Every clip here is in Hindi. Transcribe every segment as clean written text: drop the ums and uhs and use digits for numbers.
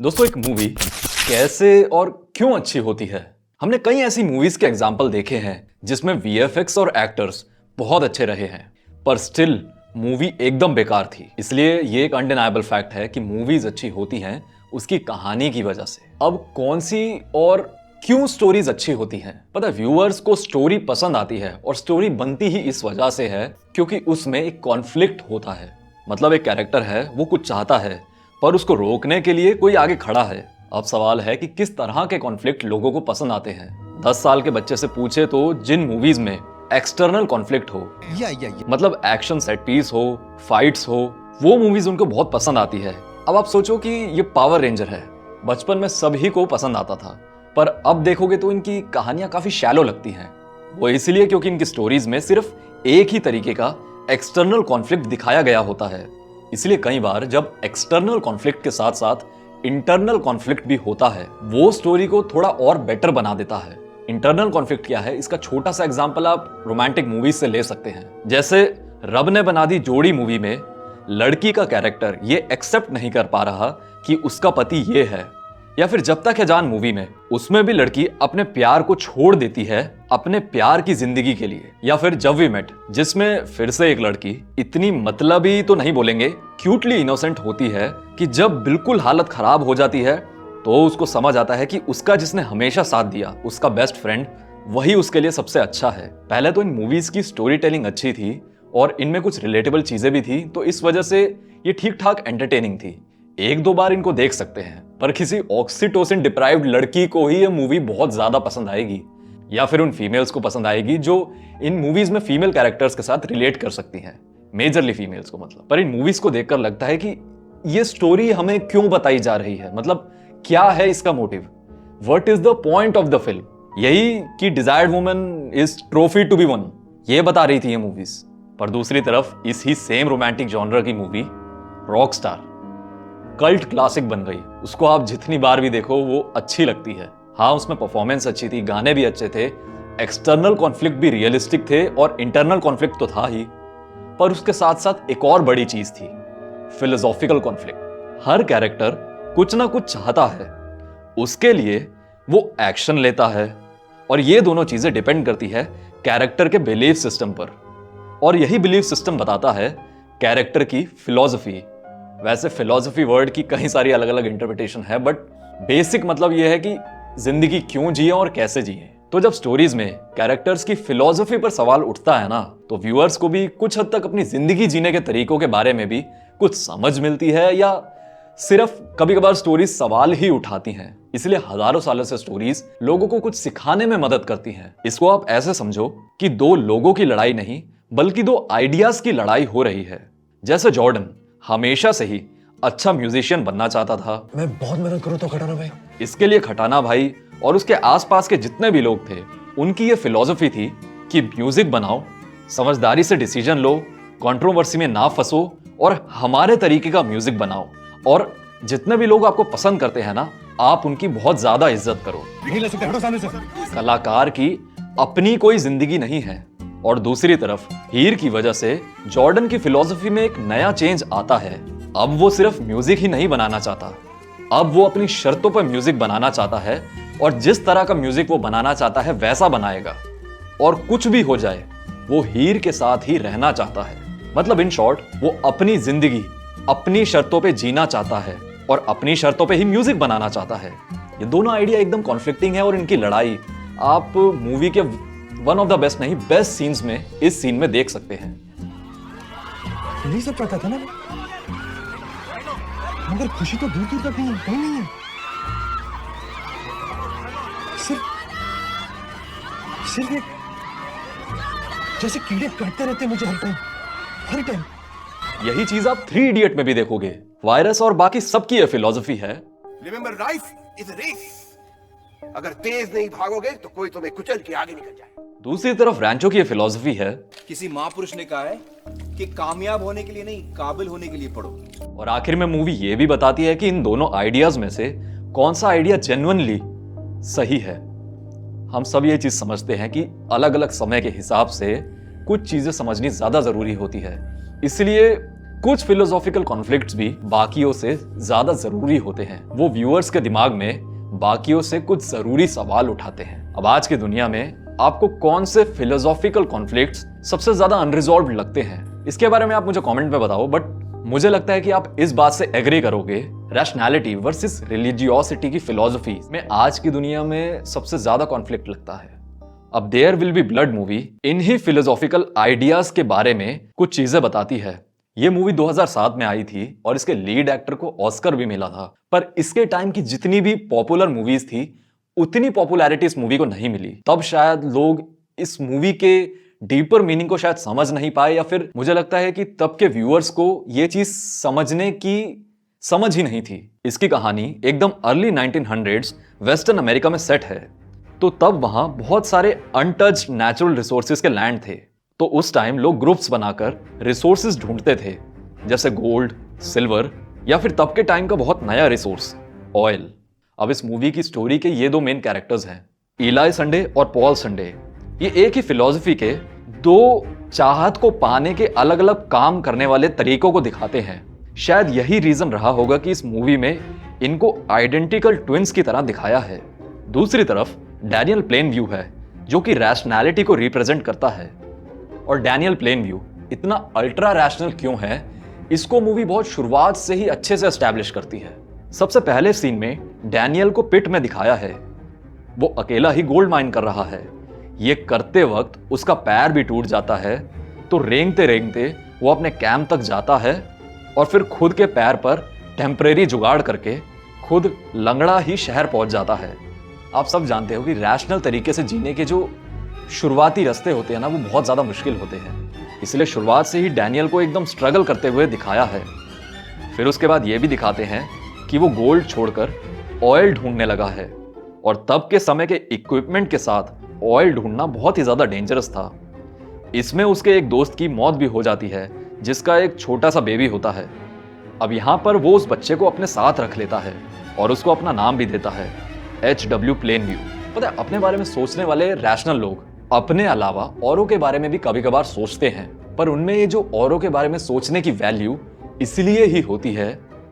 दोस्तों, एक मूवी कैसे और क्यों अच्छी होती है। हमने कई ऐसी मूवीज के एग्जाम्पल देखे हैं जिसमें वीएफएक्स और एक्टर्स बहुत अच्छे रहे हैं, पर स्टिल मूवी एकदम बेकार थी। इसलिए ये एक अनडिनाइबल फैक्ट है कि मूवीज अच्छी होती हैं उसकी कहानी की वजह से। अब कौन सी और क्यों स्टोरीज अच्छी होती हैं? पता है, व्यूअर्स को स्टोरी पसंद आती है और स्टोरी बनती ही इस वजह से है क्योंकि उसमें एक कॉन्फ्लिक्ट होता है। मतलब एक कैरेक्टर है, वो कुछ चाहता है पर उसको रोकने के लिए कोई आगे खड़ा है। अब सवाल है कि किस तरह के कॉन्फ्लिक्ट लोगों को पसंद आते हैं। 10 साल के बच्चे से पूछे तो जिन मूवीज में एक्सटर्नल कॉन्फ्लिक्ट हो मतलब एक्शन सेट पीस हो, फाइट्स हो, वो मूवीज उनको बहुत पसंद आती है। अब आप सोचो कि ये पावर रेंजर है, बचपन में सभी को पसंद आता था, पर अब देखोगे तो इनकी कहानियां काफी शैलो लगती हैं। वो इसलिए क्योंकि इनकी स्टोरीज में सिर्फ एक ही तरीके का एक्सटर्नल कॉन्फ्लिक्ट दिखाया गया होता है। इसलिए कई बार जब एक्सटर्नल कॉन्फ्लिक्ट के साथ साथ इंटरनल कॉन्फ्लिक्ट भी होता है, वो स्टोरी को थोड़ा और बेटर बना देता है। इंटरनल कॉन्फ्लिक्ट क्या है, इसका छोटा सा एग्जांपल आप रोमांटिक मूवीज से ले सकते हैं। जैसे रब ने बना दी जोड़ी मूवी में लड़की का कैरेक्टर ये एक्सेप्ट नहीं कर पा रहा कि उसका पति ये है, या फिर जब तक है जान मूवी में उसमें भी लड़की अपने प्यार को छोड़ देती है अपने प्यार की जिंदगी के लिए, या फिर जब वी मेट जिसमें फिर से एक लड़की इतनी मतलबी तो नहीं बोलेंगे, क्यूटली इनोसेंट होती है कि जब बिल्कुल हालत खराब हो जाती है तो उसको समझ आता है कि उसका जिसने हमेशा साथ दिया, उसका बेस्ट फ्रेंड, वही उसके लिए सबसे अच्छा है। पहले तो इन मूवीज की स्टोरी टेलिंग अच्छी थी और इनमें कुछ रिलेटेबल चीजें भी थी, तो इस वजह से ये ठीक ठाक एंटरटेनिंग थी। एक दो बार इनको देख सकते हैं, पर किसी ऑक्सीटोसिन डिप्राइव्ड लड़की को ही ये मूवी बहुत ज्यादा पसंद आएगी, या फिर उन फीमेल्स को पसंद आएगी जो इन मूवीज में फीमेल कैरेक्टर्स के साथ रिलेट कर सकती हैं, मेजरली फीमेल्स को मतलब। पर इन मूवीज को देखकर लगता है कि ये स्टोरी हमें क्यों बताई जा रही है, मतलब क्या है इसका motive, what is the point of the film. यही कि desired woman is trophy to be won, ये बता रही थी ये मूवीज। पर दूसरी तरफ इस ही सेम रोमांटिक जॉनर की मूवी रॉकस्टार कल्ट क्लासिक बन गई। उसको आप जितनी बार भी देखो वो अच्छी लगती है। हाँ, उसमें परफॉर्मेंस अच्छी थी, गाने भी अच्छे थे, एक्सटर्नल कॉन्फ्लिक्ट भी रियलिस्टिक थे और इंटरनल कॉन्फ्लिक्ट तो था ही, पर उसके साथ साथ एक और बड़ी चीज थी, फिलोसॉफिकल कॉन्फ्लिक्ट। हर कैरेक्टर कुछ ना कुछ चाहता है, उसके लिए वो एक्शन लेता है, और ये दोनों चीजें डिपेंड करती है कैरेक्टर के बिलीफ सिस्टम पर, और यही बिलीफ सिस्टम बताता है कैरेक्टर की फिलॉसफी। वैसे फिलॉसफी वर्ड की कई सारी अलग अलग इंटरप्रिटेशन है, बट बेसिक मतलब यह है कि जिंदगी क्यों जिए और कैसे जिए। तो जब स्टोरीज में कैरेक्टर्स की फिलॉसफी पर सवाल उठता है ना, तो व्यूअर्स को भी कुछ हद तक अपनी जिंदगी जीने के तरीकों के बारे में भी कुछ समझ मिलती है, या सिर्फ कभी कभार स्टोरीज सवाल ही उठाती हैं। इसलिए हजारों सालों से स्टोरीज लोगों को कुछ सिखाने में मदद करती हैं। इसको आप ऐसे समझो कि दो लोगों की लड़ाई नहीं बल्कि दो आइडियाज की लड़ाई हो रही है। जैसे जॉर्डन हमेशा से ही अच्छा म्यूजिशियन बनना चाहता था। मैं बहुत मेहनत करूं तो खटाना भाई। इसके लिए खटाना भाई और उसके आसपास के जितने भी लोग थे, उनकी ये फिलॉसफी थी कि म्यूजिक बनाओ, समझदारी से डिसीजन लो, कंट्रोवर्सी में ना फंसो और हमारे तरीके का म्यूजिक बनाओ, और जितने भी लोग आपको पसंद करते हैं ना, आप उनकी बहुत ज्यादा इज्जत करो। नहीं ले सकते, हटो सामने से। कलाकार की अपनी कोई जिंदगी नहीं है। और दूसरी तरफ हीर की वजह से जॉर्डन की फिलॉसफी में एक नया चेंज आता है। अब वो सिर्फ म्यूजिक ही नहीं बनाना चाहता, अब वो अपनी शर्तों पर म्यूजिक बनाना चाहता है, और जिस तरह का म्यूजिक वो बनाना चाहता है वैसा बनाएगा, और कुछ भी हो जाए वो हीर के साथ ही रहना चाहता है। मतलब इन शॉर्ट, वो अपनी जिंदगी अपनी शर्तों पे जीना चाहता है और अपनी शर्तों पे ही म्यूजिक बनाना चाहता है। ये दोनों आइडिया एकदम कॉन्फ्लिक्टिंग है, और इनकी लड़ाई आप मूवी के वन ऑफ द बेस्ट नहीं बेस्ट सीन्स में इस सीन में देख सकते हैं। यही सब चाहता था ना, मगर खुशी तो दूर दूर तक नहीं है, कहीं नहीं है। सिर्फ एक जैसे कीड़े काटते रहते मुझे हर टाइम। यही चीज आप 3 इडियट में भी देखोगे। वायरस और बाकी सबकी ये फिलॉसफी है। Remember, life is a race. अगर तेज नहीं भागोगे तो कोई तुम्हें कुचल के आगे निकल जाए। दूसरी तरफ रैंचो की ये फिलॉसफी है, किसी महापुरुष ने कहा है कि कामयाब होने के लिए नहीं, काबिल होने के लिए पढ़ो। और आखिर में मूवी ये भी बताती है कि इन दोनों आइडियाज में से कौन सा आइडिया जेन्युइनली सही है। हम सब ये चीज समझते हैं कि अलग अलग समय के हिसाब से कुछ चीजें समझनी ज्यादा जरूरी होती है। इसलिए कुछ फिलोसॉफिकल कॉन्फ्लिक्ट्स भी बाकियों से ज्यादा जरूरी होते हैं। वो व्यूअर्स के दिमाग में बाकियों से कुछ जरूरी सवाल उठाते हैं। अब आज की दुनिया में आपको कौन से फिलोसॉफिकल कॉन्फ्लिक्ट्स सबसे ज्यादा अनरिजॉल्व लगते हैं, इसके बारे में आप मुझे कमेंट में बताओ। बट मुझे लगता है कि आप इस बात से एग्री करोगे, रैशनैलिटी वर्सेस रिलीजियोसिटी की फिलॉसफी में आज की दुनिया में सबसे ज्यादा कॉन्फ्लिक्ट लगता है। अब there will be blood movie इन्हीं फिलोसॉफिकल आइडियाज के बारे में कुछ चीजें बताती है। ये मूवी 2007 में आई थी और इसके लीड एक्टर को ऑस्कर भी मिला था। पर इसके टाइम की जितनी भी पॉपुलर मूवीज थी उतनी पॉपुलैरिटी इस मूवी को नहीं मिली। तब शायद लोग इस मूवी के डीपर मीनिंग को शायद समझ नहीं पाए, या फिर मुझे लगता है कि तब के व्यूअर्स को ये चीज समझने की समझ ही नहीं थी। इसकी कहानी एकदम अर्ली 1900s वेस्टर्न अमेरिका में सेट है। तो तब वहां बहुत सारे अनटच्ड नेचुरल रिसोर्सेज के लैंड थे। तो उस टाइम लोग ग्रुप्स बनाकर रिसोर्सेज ढूंढते थे, जैसे गोल्ड, सिल्वर, या फिर तब के टाइम का बहुत नया रिसोर्स ऑयल। अब इस मूवी की स्टोरी के ये दो मेन कैरेक्टर्स हैं, इलाई संडे और पॉल संडे। ये एक ही फिलॉसफी के दो चाहत को पाने के अलग अलग काम करने वाले तरीकों को दिखाते हैं। शायद यही रीजन रहा होगा कि इस मूवी में इनको आइडेंटिकल ट्विंस की तरह दिखाया है। दूसरी तरफ डैनियल प्लेनव्यू है जो कि रैशनैलिटी को रिप्रेजेंट करता है। और डैनियल प्लेनव्यू इतना अल्ट्रा रैशनल क्यों है, इसको मूवी बहुत शुरुआत से ही अच्छे से एस्टैब्लिश करती है। सबसे पहले सीन में डैनियल को पिट में दिखाया है। वो अकेला ही गोल्ड माइन कर रहा है। ये करते वक्त उसका पैर भी टूट जाता है। तो रेंगते रेंगते वो अपने कैंप तक जाता है और फिर खुद के पैर पर टेम्परेरी जुगाड़ करके खुद लंगड़ा ही शहर पहुंच जाता है। आप सब जानते हो कि रैशनल तरीके से जीने के जो शुरुआती रास्ते होते हैं ना, वो बहुत ज़्यादा मुश्किल होते हैं। इसलिए शुरुआत से ही डैनियल को एकदम स्ट्रगल करते हुए दिखाया है। फिर उसके बाद ये भी दिखाते हैं कि वो गोल्ड छोड़कर ऑयल ढूंढने लगा है। और तब के समय के इक्विपमेंट के साथ ऑयल ढूंढना बहुत ही ज़्यादा डेंजरस था। इसमें उसके एक दोस्त की मौत भी हो जाती है, जिसका एक छोटा सा बेबी होता है। अब यहाँ पर वो उस बच्चे को अपने साथ रख लेता है और उसको अपना नाम भी देता है, HW प्लेनव्यू। पता है, अपने बारे में सोचने वाले रैशनल लोग अपने अलावा औरों के बारे में भी कभी कभार सोचते हैं, पर उनमें ये जो औरों के बारे में सोचने की वैल्यू इसलिए ही होती है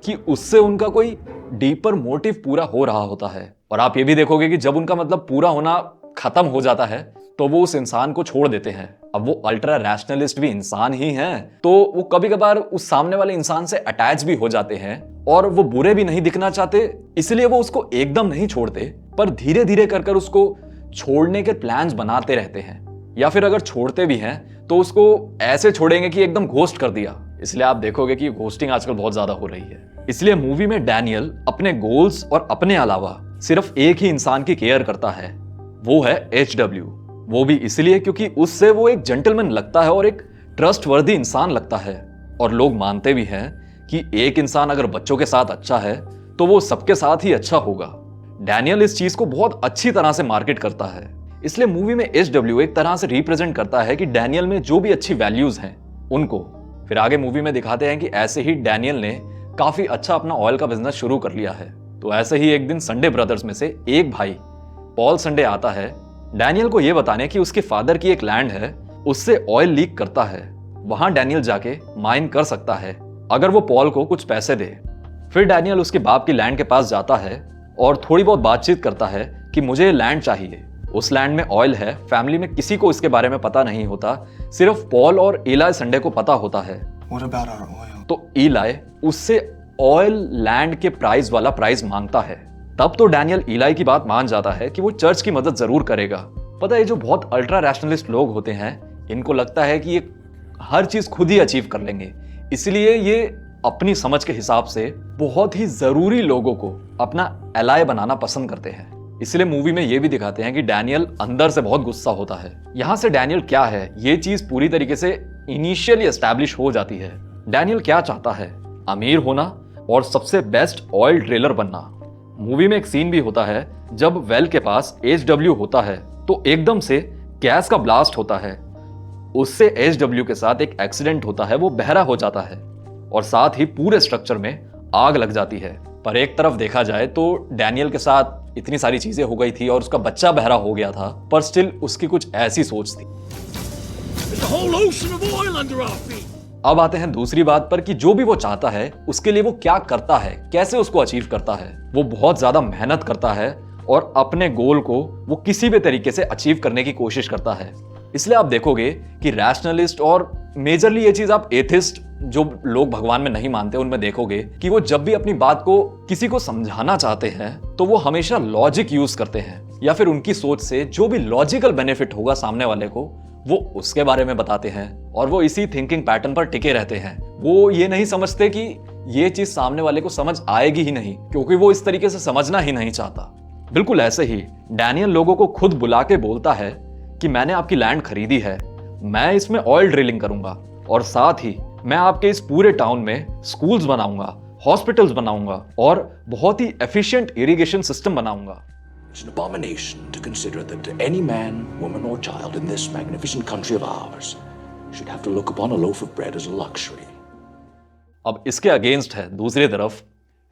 कि उससे उनका कोई डीपर मोटिव पूरा हो रहा होता है। और आप ये भी देखोगे कि जब उनका मतलब पूरा होना खत्म हो जाता है तो वो उस इंसान को छोड़ देते हैं। अब वो अल्ट्रा रैशनलिस्ट भी इंसान ही हैं, तो वो कभी कभार उस सामने वाले इंसान से अटैच भी हो जाते हैं और वो बुरे भी नहीं दिखना चाहते, इसलिए वो उसको एकदम नहीं छोड़ते, पर धीरे धीरे कर कर उसको छोड़ने के प्लान्स बनाते रहते हैं। या फिर अगर छोड़ते भी हैं तो उसको ऐसे छोड़ेंगे कि एकदम घोस्ट कर दिया। इसलिए आप देखोगे कि घोस्टिंग आजकल बहुत ज्यादा हो रही है। इसलिए मूवी में डैनियल अपने गोल्स और अपने अलावा सिर्फ एक ही इंसान की केयर करता है, वो है HW। वो भी इसलिए क्योंकि उससे वो एक जेंटलमैन लगता है और एक ट्रस्टवर्दी इंसान लगता है। और लोग मानते भी हैं कि एक इंसान अगर बच्चों के साथ अच्छा है तो वो सबके साथ ही अच्छा होगा। डैनियल इस चीज को बहुत अच्छी तरह से मार्केट करता है। इसलिए मूवी में HW एक तरह से रिप्रेजेंट करता है कि डैनियल में जो भी अच्छी वैल्यूज हैं उनको। फिर आगे मूवी में दिखाते हैं कि ऐसे ही डैनियल ने काफी अच्छा अपना ऑयल का बिजनेस शुरू कर लिया है। तो ऐसे ही एक दिन संडे ब्रदर्स में से एक भाई पॉल संडे आता है डैनियल को यह बताने कि उसके फादर की एक लैंड है, उससे ऑयल लीक करता है, वहां डैनियल जाके माइन कर सकता है अगर वो पॉल को कुछ पैसे दे। फिर डैनियल उसके बाप की लैंड के पास जाता है और थोड़ी बहुत बातचीत करता है कि मुझे ये लैंड चाहिए। उस लैंड में ऑयल है, फैमिली में किसी को इसके बारे में पता नहीं होता, सिर्फ पॉल और इलाई संडे को पता होता है। What about our oil? तो इलाई उससे ऑयल लैंड के प्राइस वाला प्राइस मांगता है। तब तो डैनियल इलाई की बात मान जाता है कि वो चर्च की मदद जरूर करेगा। पता है, जो बहुत अल्ट्रा रैशनलिस्ट लोग होते हैं इनको लगता है कि ये हर चीज खुद ही अचीव कर लेंगे, इसलिए ये अपनी समझ के हिसाब से बहुत ही जरूरी लोगों को अपना एलाय बनाना पसंद करते हैं। इसलिए मूवी में ये भी दिखाते हैं कि डैनियल अंदर से बहुत गुस्सा होता है। यहां से डैनियल क्या है ये चीज पूरी तरीके से इनिशियली एस्टैब्लिश हो जाती है। डैनियल क्या चाहता है, अमीर होना और सबसे बेस्ट ऑयल ड्रिलर बनना। मूवी में एक सीन भी होता है जब वेल के पास HW होता है तो एकदम से गैस का ब्लास्ट होता है, उससे HW के साथ एक एक्सीडेंट होता है, वो बहरा हो जाता है और साथ ही पूरे स्ट्रक्चर में आग लग जाती है। पर एक तरफ देखा जाए तो डैनियल के साथ इतनी सारी चीजें हो गई थी और उसका बच्चा बहरा हो गया था, पर स्टिल उसकी कुछ ऐसी सोच थी। There's a whole ocean of oil under our feet. अब आते हैं दूसरी बात पर कि जो भी वो चाहता है उसके लिए वो क्या करता है, कैसे उसको अचीव करता है। वो बहुत ज्यादा मेहनत करता है और अपने गोल को वो किसी भी तरीके से अचीव करने की कोशिश करता है। इसलिए आप देखोगे कि रैशनलिस्ट और मेजरली ये चीज आप एथिस्ट जो लोग भगवान में नहीं मानते उनमें देखोगे कि वो जब भी अपनी बात को किसी को समझाना चाहते हैं तो वो हमेशा लॉजिक यूज करते हैं या फिर उनकी सोच से जो भी लॉजिकल बेनिफिट होगा सामने वाले को वो उसके बारे में बताते हैं और वो इसी थिंकिंग पैटर्न पर टिके रहते हैं। वो ये नहीं समझते कि ये चीज सामने वाले को समझ आएगी ही नहीं, क्योंकि वो इस तरीके से समझना ही नहीं चाहता। बिल्कुल ऐसे ही डैनियल लोगों को खुद बुला के बोलता है कि मैंने आपकी लैंड खरीदी है, मैं इसमें ऑयल ड्रिलिंग करूंगा और साथ ही मैं आपके इस पूरे टाउन में स्कूल्स बनाऊंगा, हॉस्पिटल्स बनाऊंगा और बहुत ही एफिशिएंट इरिगेशन सिस्टम बनाऊंगा। It's an abomination to consider that any man, woman, or child in this magnificent country of ours should have to look upon a loaf of bread as a luxury. अब इसके अगेंस्ट है दूसरी तरफ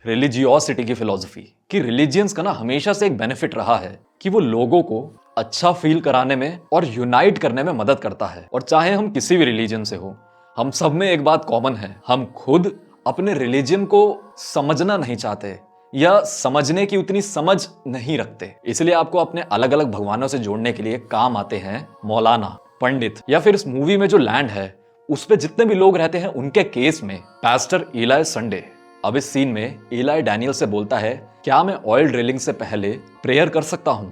रिलीजियोसिटी की फिलॉसफी कि रिलीजियंस का ना हमेशा से एक बेनिफिट रहा है कि वो लोगों को अच्छा फील कराने में और यूनाइट करने में मदद करता है। और चाहे हम किसी भी रिलीजन से हो, हम सब में एक बात कॉमन है, हम खुद अपने रिलीजन को समझना नहीं चाहते या समझने की उतनी समझ नहीं रखते। इसलिए आपको अपने अलग अलग भगवानों से जोड़ने के लिए काम आते हैं मौलाना, पंडित या फिर इस मूवी में जो लैंड है उस पे जितने भी लोग रहते हैं उनके केस में पास्टर ईलाई संडे। अब इस सीन में ईलाई डैनियल से बोलता है, क्या मैं ऑयल ड्रिलिंग से पहले प्रेयर कर सकता हूं?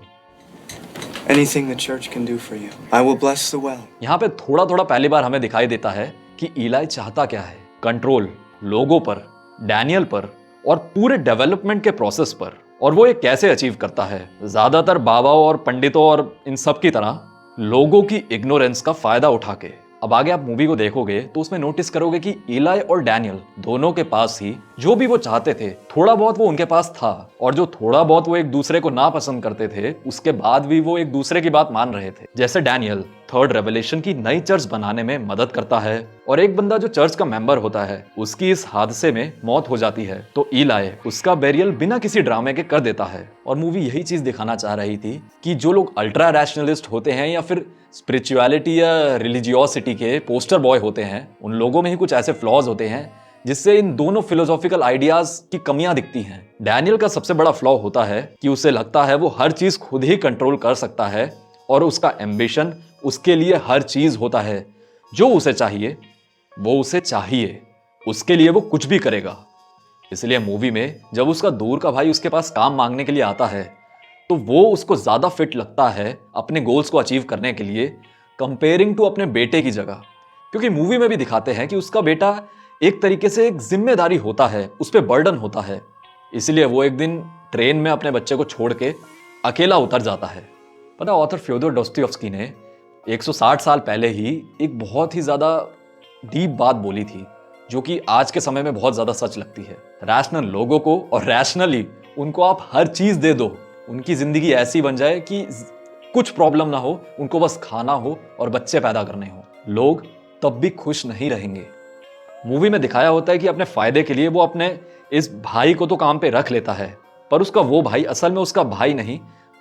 Anything the church can do for you. I will bless the well. यहाँ पे थोड़ा थोड़ा पहली बार हमें दिखाई देता है कि ईलाई चाहता क्या है। कंट्रोल लोगों पर, डैनियल पर और पूरे डेवलपमेंट के प्रोसेस पर, और वो ये कैसे अचीव करता है। ज्यादातर बाबाओं और पंडितों और इन सब की तरह लोगों की इग्नोरेंस का फायदा उठा के। अब आगे आप मूवी को देखोगे तो उसमें नोटिस करोगे कि ईलाई और डैनियल दोनों के पास ही जो भी वो चाहते थे थोड़ा बहुत वो उनके पास था, और जो थोड़ा बहुत वो एक दूसरे को नापसंद करते थे उसके बाद भी वो एक दूसरे की बात मान रहे थे। जैसे डैनियल थर्ड रेवलेशन की नई चर्च बनाने में मदद करता है और एक बंदा जो चर्च का मेंबर होता है उसकी इस हादसे में मौत हो जाती है तो ईलाई उसका बेरियल बिना किसी ड्रामे के कर देता है। और मूवी यही चीज दिखाना चाह रही थी कि जो लोग अल्ट्रा रैशनलिस्ट होते हैं या फिर स्पिरिचुअलिटी या रिलीजियोसिटी के पोस्टर बॉय होते हैं, उन लोगों में ही कुछ ऐसे फ्लॉज होते हैं जिससे इन दोनों फिलोसॉफिकल आइडियाज की कमियां दिखती हैं। डैनियल का सबसे बड़ा फ्लॉ होता है कि उसे लगता है वो हर चीज खुद ही कंट्रोल कर सकता है और उसका एम्बिशन उसके लिए हर चीज होता है। जो उसे चाहिए वो उसे चाहिए, उसके लिए वो कुछ भी करेगा। इसलिए मूवी में जब उसका दूर का भाई उसके पास काम मांगने के लिए आता है तो वो उसको ज्यादा फिट लगता है अपने गोल्स को अचीव करने के लिए कंपेयरिंग टू अपने बेटे की जगह, क्योंकि मूवी में भी दिखाते हैं कि उसका बेटा एक तरीके से एक जिम्मेदारी होता है, उस पर बर्डन होता है। इसलिए वो एक दिन ट्रेन में अपने बच्चे को छोड़ के अकेला उतर जाता है। पता, ऑथर फ्योदोर दोस्तोयेव्स्की ने 160 साल पहले ही एक बहुत ही ज्यादा डीप बात बोली थी जो कि आज के समय में बहुत ज्यादा सच लगती है। रैशनल लोगों को और रैशनली उनको आप हर चीज दे दो, उनकी जिंदगी ऐसी बन जाए कि कुछ प्रॉब्लम ना हो, उनको बस खाना हो और बच्चे पैदा करने हो, लोग तब भी खुश नहीं रहेंगे। मूवी में दिखाया होता है कि अपने फायदे के लिए वो अपने इस भाई को तो काम पे रख लेता है, पर उसका वो भाई असल में उसका भाई नहीं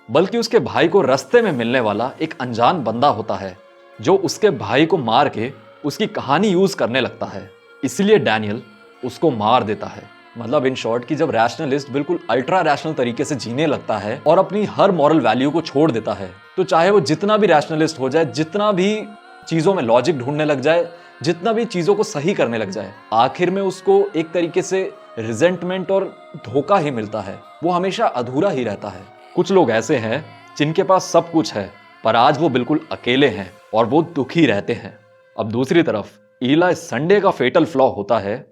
बल्कि उसके भाई को रास्ते में मिलने वाला एक अनजान बंदा होता है जो उसके भाई को मार के उसकी कहानी यूज करने लगता है। इसलिए डैनियल उसको मार देता है। मतलब इन शॉर्ट कि जब रैशनलिस्ट बिल्कुल अल्ट्रा रैशनल तरीके से जीने लगता है और अपनी हर मॉरल वैल्यू को छोड़ देता है, तो चाहे वो जितना भी रैशनलिस्ट हो जाए, जितना भी चीजों में लॉजिक ढूंढने लग जाए, जितना भी चीजों को सही करने लग जाए, आखिर में उसको एक तरीके से रिजेंटमेंट और धोखा ही मिलता है। वो हमेशा अधूरा ही रहता है। कुछ लोग ऐसे हैं जिनके पास सब कुछ है पर आज वो बिल्कुल अकेले हैं और वो दुखी रहते हैं। अब दूसरी तरफ ईलाई संडे का फेटल फ्लॉ होता है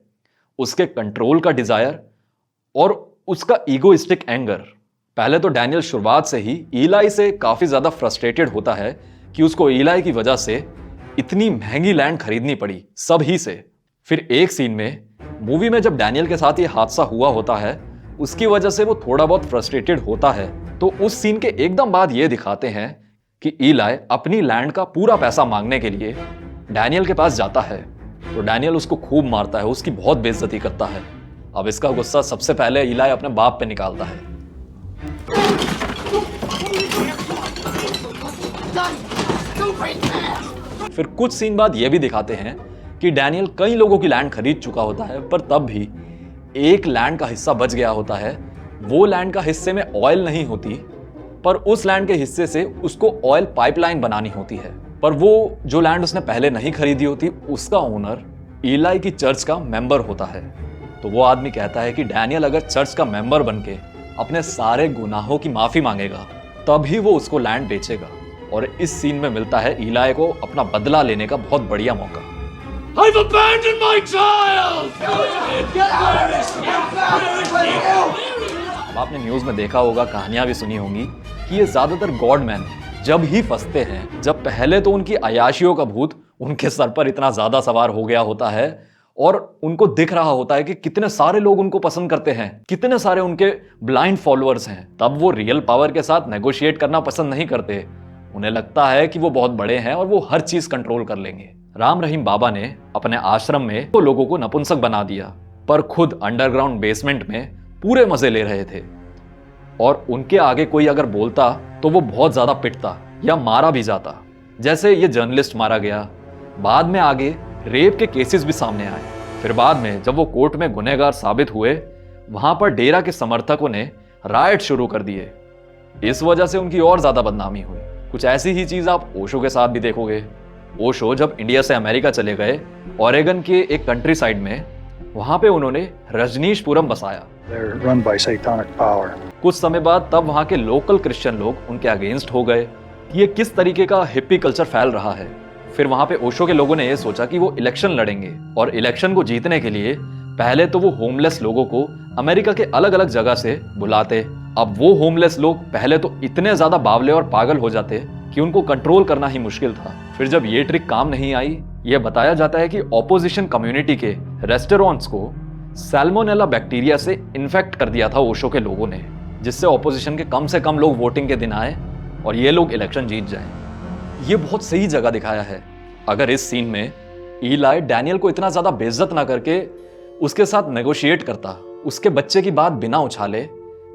उसके कंट्रोल का डिजायर और उसका ईगोइस्टिक एंगर। पहले तो डैनियल शुरुआत से ही ईलाई से काफी ज्यादा फ्रस्ट्रेटेड होता है कि उसको ईलाई की वजह से इतनी महंगी लैंड खरीदनी पड़ी सब ही से। फिर एक सीन में मूवी में जब डैनियल के साथ ये हादसा हुआ होता है उसकी वजह से वो थोड़ा बहुत फ्रस्ट्रेटेड होता है, तो उस सीन के एकदम बाद ये दिखाते हैं कि ईलाई अपनी लैंड का पूरा पैसा मांगने के लिए डैनियल के पास जाता है तो डैनियल उसको खूब मारता है, उसकी बहुत बेइज्जती करता है। अब इसका गुस्सा सबसे पहले ईलाई अपने बाप पे निकालता है। फिर कुछ सीन बाद ये भी दिखाते हैं कि डैनियल कई लोगों की लैंड खरीद चुका होता है, पर तब भी एक लैंड का हिस्सा बच गया होता है। वो लैंड का हिस्से में ऑयल नहीं होती, पर उस लैंड के हिस्से से उसको ऑयल पाइपलाइन बनानी होती है। पर वो जो लैंड उसने पहले नहीं खरीदी होती, उसका ओनर ईलाई की चर्च का मेंबर होता है। तो वो आदमी कहता है कि डैनियल अगर चर्च का मेंबर बनके अपने सारे गुनाहों की माफी मांगेगा, तभी वो उसको लैंड बेचेगा। और इस सीन में मिलता है ईलाई को अपना बदला लेने का बहुत बढ़िया मौका। I've abandoned my child! अब आपने न्यूज में देखा होगा, कहानियां भी सुनी होंगी कि ये ज्यादातर गॉडमैन जब ही फंसते हैं, जब पहले तो उनकी अयाशियों का भूत उनके सर पर इतना ज्यादा सवार हो गया होता है और उनको दिख रहा होता है कि कितने सारे लोग उनको पसंद करते हैं, कितने सारे उनके ब्लाइंड फॉलोअर्स हैं, तब वो रियल पावर के साथ नेगोशिएट करना पसंद नहीं करते। उन्हें लगता है कि वो बहुत बड़े हैं और वो हर चीज कंट्रोल कर लेंगे। राम रहीम बाबा ने अपने आश्रम में तो लोगों को नपुंसक बना दिया, पर खुद अंडरग्राउंड बेसमेंट में पूरे मजे ले रहे थे। और उनके आगे कोई अगर बोलता तो वो बहुत ज्यादा पिटता या मारा भी जाता। जैसे ये जर्नलिस्ट मारा गया, बाद में आगे रेप के केसेस भी सामने आए। फिर बाद में जब वो कोर्ट में गुनहगार साबित हुए, वहां पर डेरा के समर्थकों ने राइट शुरू कर दिए। इस वजह से उनकी और ज्यादा बदनामी हुई। कुछ ऐसी ही चीज आप ओशो के साथ भी देखोगे। ओशो जब इंडिया से अमेरिका चले गए, ओरेगन के एक कंट्री साइड में, वहां पे उन्होंने रजनीशपुरम बसाया। They're run by satanic power. कुछ समय बाद तब वहां के लोकल क्रिश्चियन लोग उनके अगेंस्ट हो गए कि ये किस तरीके का हिप्पी कल्चर फैल रहा है। फिर वहां पे ओशो के लोगों ने ये सोचा कि वो इलेक्शन लड़ेंगे और इलेक्शन को जीतने के लिए पहले तो वो होमलेस लोगों को अमेरिका के अलग अलग जगह से बुलाते। अब वो होमलेस लोग पहले तो इतने ज्यादा बावले और पागल हो जाते कि उनको कंट्रोल करना ही मुश्किल था। फिर जब ये ट्रिक काम नहीं आई, यह बताया जाता है कि ऑपोजिशन कम्युनिटी के रेस्टोरेंट्स को सैल्मोनेला बैक्टीरिया से इन्फेक्ट कर दिया था ओशो के लोगों ने, जिससे ऑपोजिशन के कम से कम लोग वोटिंग के दिन आए और ये लोग इलेक्शन जीत जाएं। ये बहुत सही जगह दिखाया है। अगर इस सीन में ईलाई डैनियल को इतना ज्यादा बेइज्जत ना करके उसके साथ नेगोशिएट करता, उसके बच्चे की बात बिना उछाले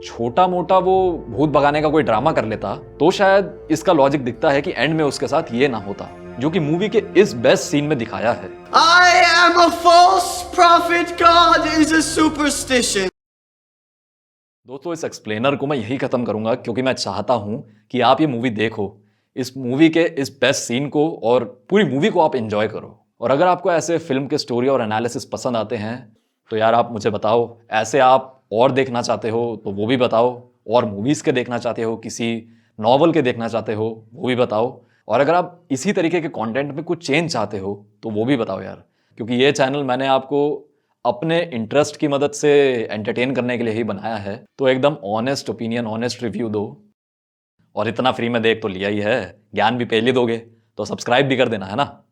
छोटा मोटा वो भूत भगाने का कोई ड्रामा कर लेता, तो शायद इसका लॉजिक दिखता है कि एंड में उसके साथ ये ना होता, जो कि मूवी के इस बेस्ट सीन में दिखाया है। I am a false prophet. God is a superstition. दोस्तों, इस एक्सप्लेनर को मैं यही खत्म करूंगा क्योंकि मैं चाहता हूं कि आप ये मूवी देखो, इस मूवी के इस बेस्ट सीन को और पूरी मूवी को आप एंजॉय करो। और अगर आपको ऐसे फिल्म के स्टोरी और एनालिसिस पसंद आते हैं तो यार आप मुझे बताओ। ऐसे आप और देखना चाहते हो तो वो भी बताओ, और मूवीज़ के देखना चाहते हो, किसी नॉवल के देखना चाहते हो वो भी बताओ। और अगर आप इसी तरीके के कंटेंट में कुछ चेंज चाहते हो तो वो भी बताओ यार, क्योंकि ये चैनल मैंने आपको अपने इंटरेस्ट की मदद से एंटरटेन करने के लिए ही बनाया है। तो एकदम ऑनेस्ट ओपिनियन, ऑनेस्ट रिव्यू दो। और इतना फ्री में देख तो लिया ही है, ज्ञान भी पहले दोगे तो सब्सक्राइब भी कर देना, है ना।